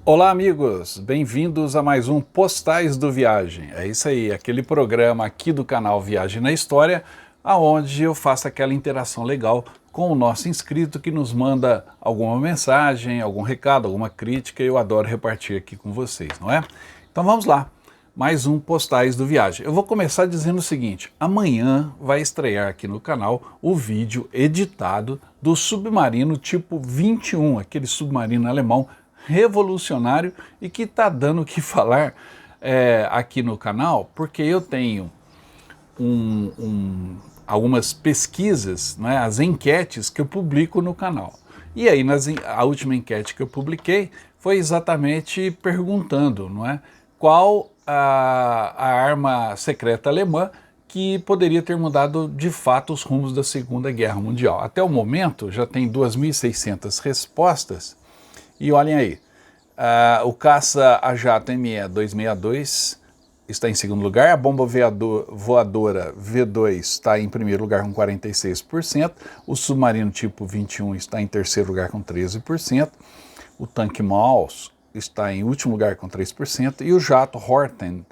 Olá amigos, bem-vindos a mais um Postais do Viagem. É isso aí, aquele programa aqui do canal Viagem na História, aonde eu faço aquela interação legal com o nosso inscrito que nos manda alguma mensagem, algum recado, alguma crítica, e eu adoro repartir aqui com vocês, não é? Então vamos lá, mais um Postais do Viagem. Eu vou começar dizendo o seguinte: amanhã vai estrear aqui no canal o vídeo editado do submarino tipo 21, aquele submarino alemão revolucionário e que está dando o que falar aqui no canal, porque eu tenho algumas pesquisas, né, as enquetes que eu publico no canal. E aí a última enquete que eu publiquei foi exatamente perguntando, não é, qual a arma secreta alemã que poderia ter mudado de fato os rumos da Segunda Guerra Mundial. Até o momento já tem 2.600 respostas. E olhem aí, o caça a jato ME-262 está em segundo lugar, a bomba voadora V2 está em primeiro lugar com 46%, o submarino tipo 21 está em terceiro lugar com 13%, o tanque Maus está em último lugar com 3%, e o jato Horten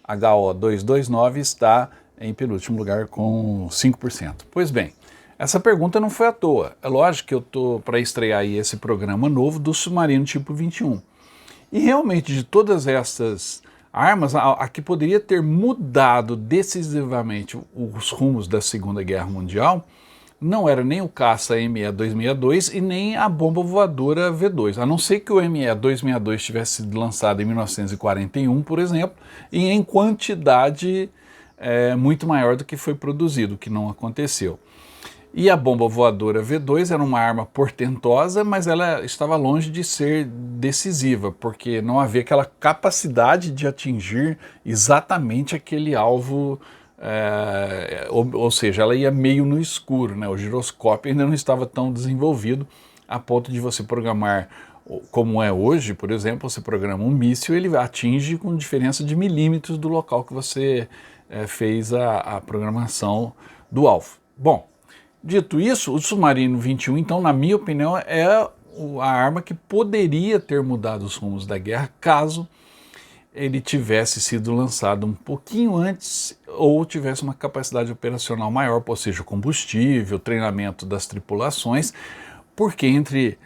HO-229 está em penúltimo lugar com 5%. Pois bem, essa pergunta não foi à toa. É lógico que eu estou para estrear aí esse programa novo do submarino tipo 21. E realmente, de todas essas armas, a que poderia ter mudado decisivamente os rumos da Segunda Guerra Mundial não era nem o caça ME-262 e nem a bomba voadora V2, a não ser que o ME-262 tivesse sido lançado em 1941, por exemplo, e em quantidade muito maior do que foi produzido, o que não aconteceu. E a bomba voadora V2 era uma arma portentosa, mas ela estava longe de ser decisiva, porque não havia aquela capacidade de atingir exatamente aquele alvo, ou seja, ela ia meio no escuro, né? O giroscópio ainda não estava tão desenvolvido a ponto de você programar, como é hoje, por exemplo, você programa um míssil, ele atinge com diferença de milímetros do local que você fez a programação do alvo. Bom, dito isso, o submarino 21, então, na minha opinião, é a arma que poderia ter mudado os rumos da guerra caso ele tivesse sido lançado um pouquinho antes ou tivesse uma capacidade operacional maior, ou seja, combustível, treinamento das tripulações, porque entre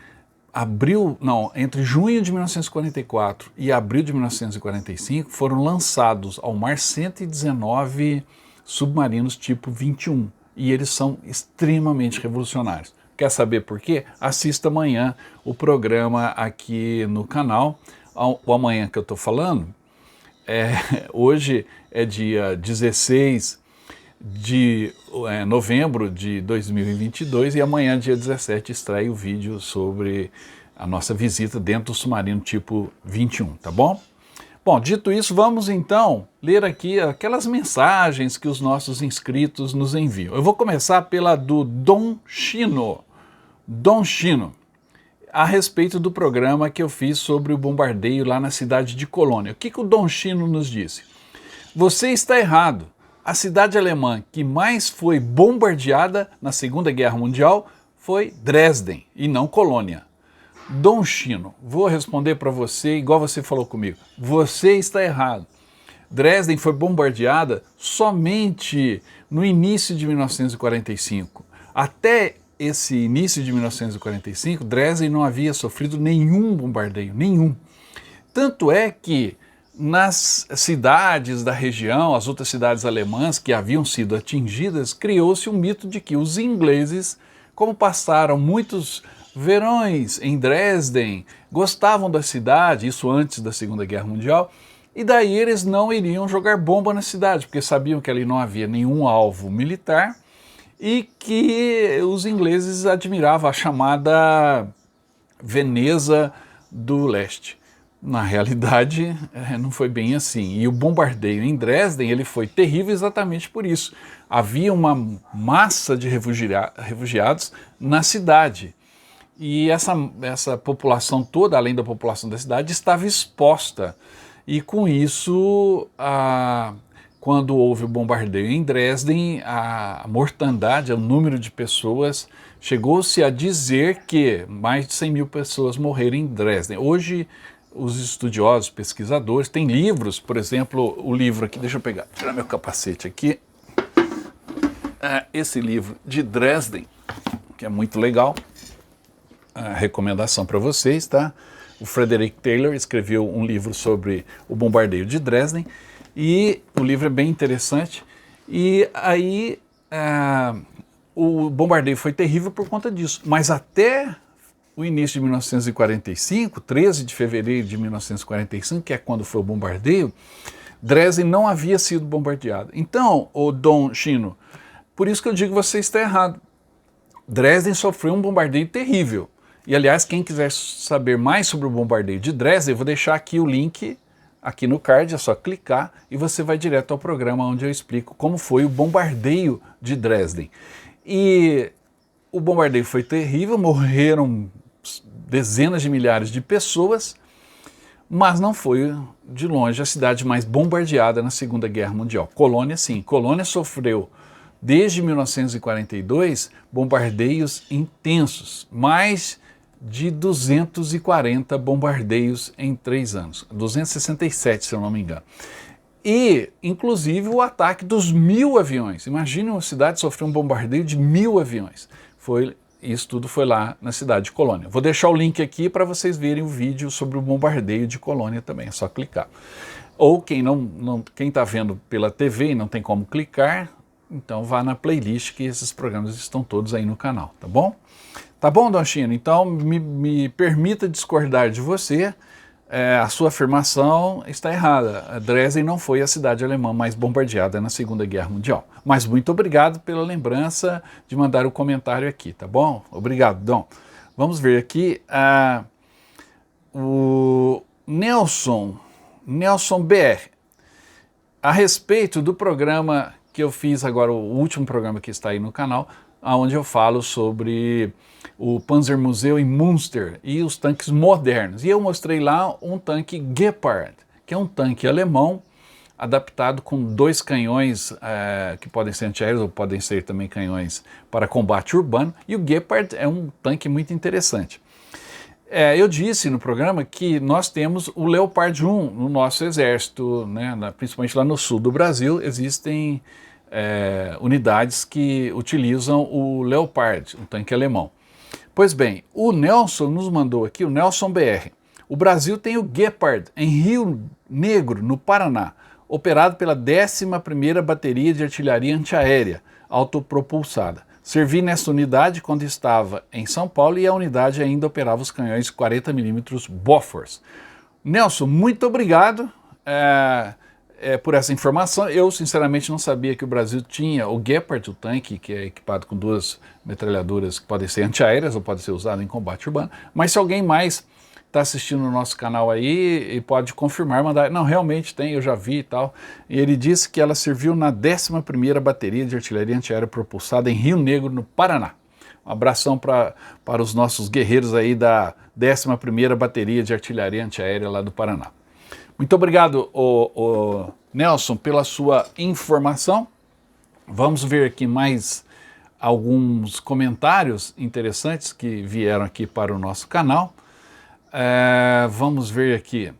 junho de 1944 e abril de 1945 foram lançados ao mar 119 submarinos tipo 21. E eles são extremamente revolucionários. Quer saber por quê? Assista amanhã o programa aqui no canal. O amanhã que eu estou falando, hoje é dia 16 de novembro de 2022 e amanhã, dia 17, extrai o vídeo sobre a nossa visita dentro do submarino tipo 21, tá bom? Bom, dito isso, vamos então ler aqui aquelas mensagens que os nossos inscritos nos enviam. Eu vou começar pela do Dom Chino. Dom Chino, a respeito do programa que eu fiz sobre o bombardeio lá na cidade de Colônia. O que o Dom Chino nos disse? Você está errado. A cidade alemã que mais foi bombardeada na Segunda Guerra Mundial foi Dresden e não Colônia. Dom Chino, vou responder para você igual você falou comigo. Você está errado. Dresden foi bombardeada somente no início de 1945. Até esse início de 1945, Dresden não havia sofrido nenhum bombardeio, nenhum. Tanto é que nas cidades da região, as outras cidades alemãs que haviam sido atingidas, criou-se um mito de que os ingleses, como passaram muitos verões em Dresden, gostavam da cidade, isso antes da Segunda Guerra Mundial, e daí eles não iriam jogar bomba na cidade, porque sabiam que ali não havia nenhum alvo militar e que os ingleses admiravam a chamada Veneza do Leste. Na realidade, não foi bem assim. E o bombardeio em Dresden ele foi terrível exatamente por isso. Havia uma massa de refugiados na cidade. E essa população toda, além da população da cidade, estava exposta. E com isso, quando houve o bombardeio em Dresden, a mortandade, o número de pessoas, chegou-se a dizer que mais de 100 mil pessoas morreram em Dresden. Hoje os estudiosos, pesquisadores, tem livros, por exemplo, o livro aqui, deixa eu pegar, tirar meu capacete aqui, esse livro de Dresden, que é muito legal, recomendação para vocês, tá? O Frederick Taylor escreveu um livro sobre o bombardeio de Dresden, e o livro é bem interessante, e aí o bombardeio foi terrível por conta disso, mas até o início de 1945, 13 de fevereiro de 1945, que é quando foi o bombardeio, Dresden não havia sido bombardeada. Então, o Dom Chino, por isso que eu digo que você está errado. Dresden sofreu um bombardeio terrível. E, aliás, quem quiser saber mais sobre o bombardeio de Dresden, eu vou deixar aqui o link, aqui no card, é só clicar e você vai direto ao programa onde eu explico como foi o bombardeio de Dresden. E o bombardeio foi terrível, morreram dezenas de milhares de pessoas, mas não foi, de longe, a cidade mais bombardeada na Segunda Guerra Mundial. Colônia, sim. Colônia sofreu, desde 1942, bombardeios intensos, mais de 240 bombardeios em 3 anos, 267, se eu não me engano. E, inclusive, o ataque dos 1000 aviões. Imagine uma cidade sofrer um bombardeio de 1000 aviões. Isso tudo foi lá na cidade de Colônia. Vou deixar o link aqui para vocês verem o vídeo sobre o bombardeio de Colônia também, é só clicar. Ou quem está vendo pela TV e não tem como clicar, então vá na playlist que esses programas estão todos aí no canal, tá bom? Tá bom, Dom Chino? Então me permita discordar de você. A sua afirmação está errada. Dresden não foi a cidade alemã mais bombardeada na Segunda Guerra Mundial. Mas muito obrigado pela lembrança de mandar o comentário aqui, tá bom? Obrigado, Dom. Vamos ver aqui o Nelson BR. A respeito do programa que eu fiz agora, o último programa que está aí no canal, onde eu falo sobre o Panzermuseu em Münster e os tanques modernos. E eu mostrei lá um tanque Gepard, que é um tanque alemão adaptado com 2 canhões que podem ser antiaéreos ou podem ser também canhões para combate urbano. E o Gepard é um tanque muito interessante. Eu disse no programa que nós temos o Leopard 1 no nosso exército, né, principalmente lá no sul do Brasil, existem unidades que utilizam o Leopard, um tanque alemão. Pois bem, o Nelson nos mandou aqui, o Nelson BR. O Brasil tem o Gepard em Rio Negro, no Paraná, operado pela 11ª Bateria de Artilharia Antiaérea, autopropulsada. Servi nessa unidade quando estava em São Paulo e a unidade ainda operava os canhões 40mm Bofors. Nelson, muito obrigado por essa informação. Eu, sinceramente, não sabia que o Brasil tinha o Gepard, o tanque, que é equipado com 2 metralhadoras que podem ser antiaéreas ou podem ser usadas em combate urbano. Mas se alguém mais está assistindo no nosso canal aí e pode confirmar, mandar, não, realmente tem, eu já vi e tal. E ele disse que ela serviu na 11ª Bateria de Artilharia Antiaérea Propulsada em Rio Negro, no Paraná. Um abração para os nossos guerreiros aí da 11ª Bateria de Artilharia Antiaérea lá do Paraná. Muito obrigado, Nelson, pela sua informação. Vamos ver aqui mais alguns comentários interessantes que vieram aqui para o nosso canal. Vamos ver aqui.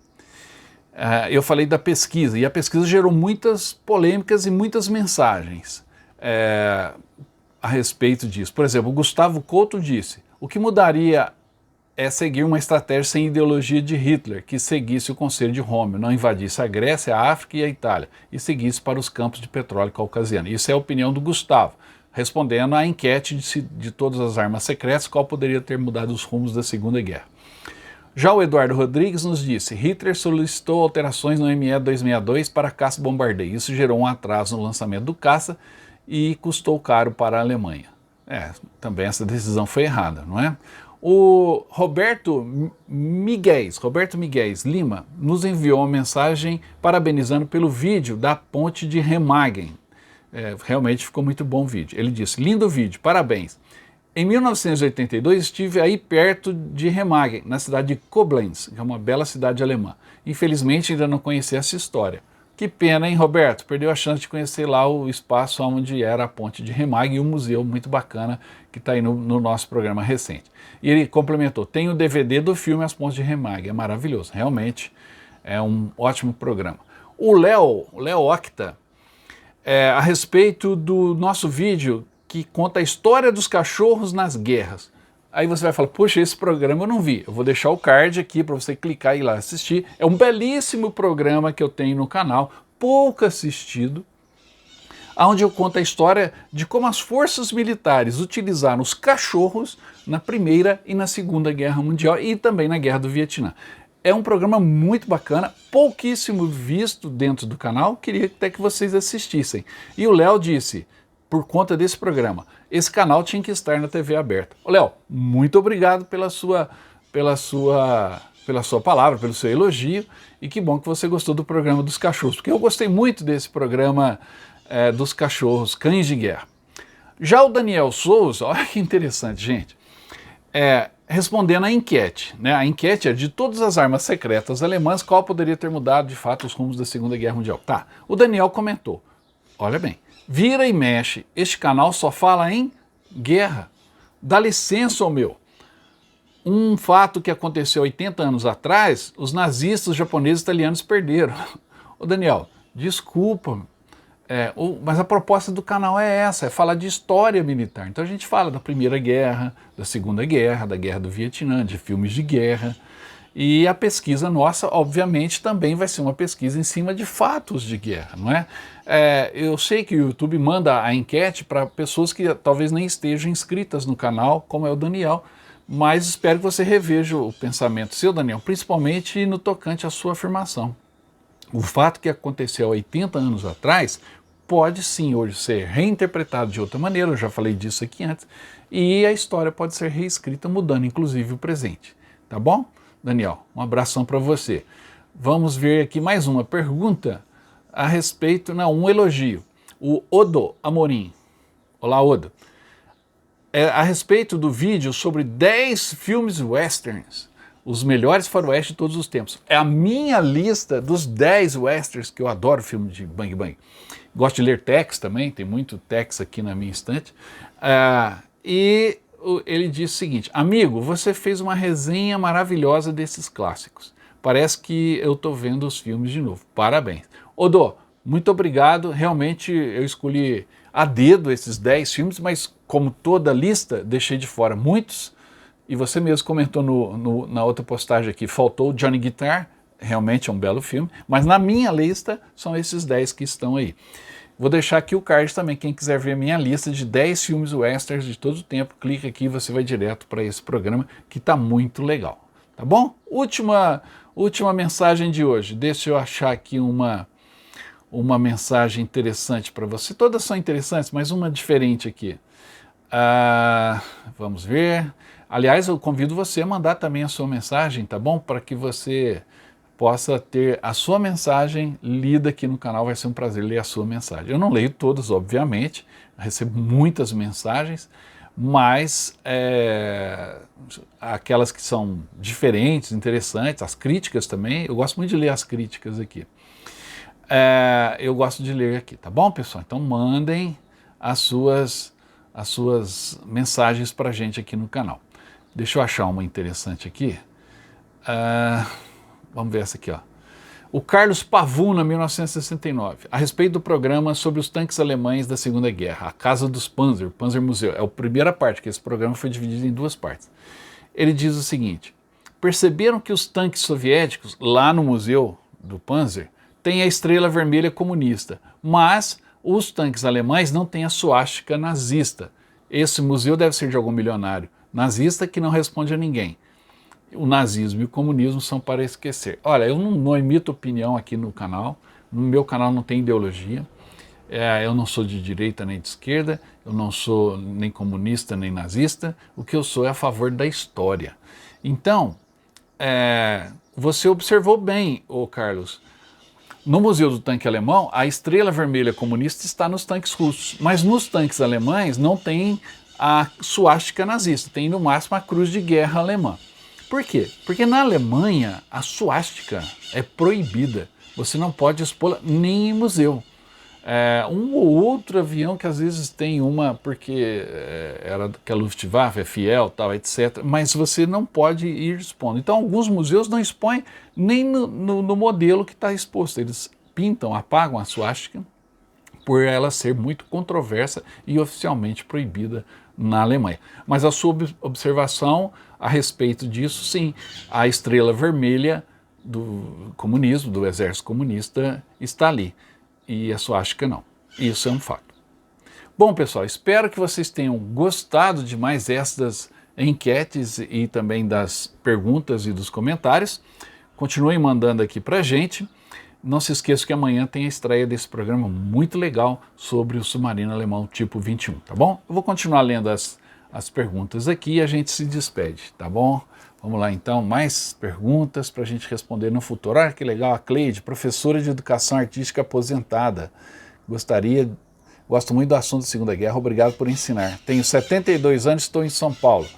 Eu falei da pesquisa, e a pesquisa gerou muitas polêmicas e muitas mensagens a respeito disso. Por exemplo, o Gustavo Couto disse: o que mudaria é seguir uma estratégia sem ideologia de Hitler, que seguisse o Conselho de Roma, não invadisse a Grécia, a África e a Itália, e seguisse para os campos de petróleo caucasiano. Isso é a opinião do Gustavo, respondendo à enquete de todas as armas secretas, qual poderia ter mudado os rumos da Segunda Guerra. Já o Eduardo Rodrigues nos disse: Hitler solicitou alterações no ME 262 para caça-bombardeio. Isso gerou um atraso no lançamento do caça e custou caro para a Alemanha. Também essa decisão foi errada, não é? O Roberto Miguel Lima nos enviou uma mensagem parabenizando pelo vídeo da ponte de Remagen. Realmente ficou muito bom o vídeo. Ele disse: lindo vídeo, parabéns. Em 1982 estive aí perto de Remagen, na cidade de Koblenz, que é uma bela cidade alemã. Infelizmente ainda não conheci essa história. Que pena, hein, Roberto? Perdeu a chance de conhecer lá o espaço onde era a ponte de Remag e um museu muito bacana que está aí no nosso programa recente. E ele complementou, tem o DVD do filme As Pontes de Remag, é maravilhoso, realmente é um ótimo programa. O Léo Octa, a respeito do nosso vídeo que conta a história dos cachorros nas guerras. Aí você vai falar, puxa, esse programa eu não vi. Eu vou deixar o card aqui para você clicar e ir lá assistir. É um belíssimo programa que eu tenho no canal, pouco assistido, onde eu conto a história de como as forças militares utilizaram os cachorros na Primeira e na Segunda Guerra Mundial e também na Guerra do Vietnã. É um programa muito bacana, pouquíssimo visto dentro do canal, queria até que vocês assistissem. E o Léo disse, por conta desse programa, esse canal tinha que estar na TV aberta. Ô Léo, muito obrigado pela sua palavra, pelo seu elogio, e que bom que você gostou do programa dos cachorros, porque eu gostei muito desse programa dos cachorros, cães de guerra. Já o Daniel Souza, olha que interessante, gente, respondendo à enquete, né? A enquete é de todas as armas secretas alemãs, qual poderia ter mudado de fato os rumos da Segunda Guerra Mundial. Tá, o Daniel comentou, olha bem, vira e mexe, este canal só fala em guerra. Dá licença, ô meu. Um fato que aconteceu 80 anos atrás, os nazistas, japoneses e italianos perderam. Ô Daniel, desculpa, mas a proposta do canal é essa, é falar de história militar. Então a gente fala da Primeira Guerra, da Segunda Guerra, da Guerra do Vietnã, de filmes de guerra. E a pesquisa nossa, obviamente, também vai ser uma pesquisa em cima de fatos de guerra, não é? Eu sei que o YouTube manda a enquete para pessoas que talvez nem estejam inscritas no canal, como é o Daniel, mas espero que você reveja o pensamento seu, Daniel, principalmente no tocante à sua afirmação. O fato que aconteceu há 80 anos atrás pode sim hoje ser reinterpretado de outra maneira, eu já falei disso aqui antes, e a história pode ser reescrita mudando inclusive o presente, tá bom? Daniel, um abração para você. Vamos ver aqui mais uma pergunta a respeito, um elogio. O Odo Amorim, olá Odo, a respeito do vídeo sobre 10 filmes westerns, os melhores faroeste de todos os tempos. É a minha lista dos 10 westerns, que eu adoro filme de bang bang. Gosto de ler Tex também, tem muito Tex aqui na minha estante. E ele disse o seguinte, amigo, você fez uma resenha maravilhosa desses clássicos. Parece que eu estou vendo os filmes de novo. Parabéns. Odo, muito obrigado. Realmente eu escolhi a dedo esses 10 filmes, mas como toda lista, deixei de fora muitos. E você mesmo comentou na outra postagem aqui, faltou Johnny Guitar, realmente é um belo filme, mas na minha lista são esses 10 que estão aí. Vou deixar aqui o card também, quem quiser ver a minha lista de 10 filmes westerns de todo o tempo, clica aqui e você vai direto para esse programa que está muito legal, tá bom? Última mensagem de hoje, deixa eu achar aqui uma mensagem interessante para você, todas são interessantes, mas uma diferente aqui. Vamos ver, aliás eu convido você a mandar também a sua mensagem, tá bom? Para que você possa ter a sua mensagem lida aqui no canal, vai ser um prazer ler a sua mensagem. Eu não leio todas, obviamente, recebo muitas mensagens, mas aquelas que são diferentes, interessantes, as críticas também, eu gosto muito de ler as críticas aqui. Eu gosto de ler aqui, tá bom, pessoal? Então mandem as suas mensagens para a gente aqui no canal. Deixa eu achar uma interessante aqui. Vamos ver essa aqui, ó. O Carlos Pavuna, 1969, a respeito do programa sobre os tanques alemães da Segunda Guerra, a Casa dos Panzer, Panzer Museu. É a primeira parte, que esse programa foi dividido em duas partes. Ele diz o seguinte, perceberam que os tanques soviéticos, lá no Museu do Panzer, têm a estrela vermelha comunista, mas os tanques alemães não têm a suástica nazista. Esse museu deve ser de algum milionário nazista que não responde a ninguém. O nazismo e o comunismo são para esquecer. Olha, eu não emito opinião aqui no canal, no meu canal não tem ideologia, eu não sou de direita nem de esquerda, eu não sou nem comunista nem nazista, o que eu sou é a favor da história. Então, você observou bem, ô Carlos, no Museu do Tanque Alemão, a estrela vermelha comunista está nos tanques russos, mas nos tanques alemães não tem a suástica nazista, tem no máximo a cruz de guerra alemã. Por quê? Porque na Alemanha a suástica é proibida. você não pode expô-la nem em museu. Um ou outro avião que às vezes tem uma, porque era que a Luftwaffe é fiel, tal, etc. Mas você não pode ir expondo. Então alguns museus não expõem nem no modelo que está exposto. Eles pintam, apagam a suástica por ela ser muito controversa e oficialmente proibida na Alemanha. Mas a sua observação a respeito disso, sim, a estrela vermelha do comunismo, do exército comunista, está ali. E a suástica não. Isso é um fato. Bom, pessoal, espero que vocês tenham gostado de mais estas enquetes e também das perguntas e dos comentários. Continuem mandando aqui pra gente. Não se esqueça que amanhã tem a estreia desse programa muito legal sobre o submarino alemão tipo 21, tá bom? Eu vou continuar lendo as perguntas aqui e a gente se despede, tá bom? Vamos lá então, mais perguntas para a gente responder no futuro. Olha que legal, a Cleide, professora de educação artística aposentada. Gosto muito do assunto da Segunda Guerra, obrigado por ensinar. Tenho 72 anos, estou em São Paulo.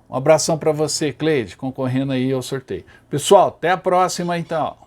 Um abração para você, Cleide, concorrendo aí ao sorteio. Pessoal, até a próxima então.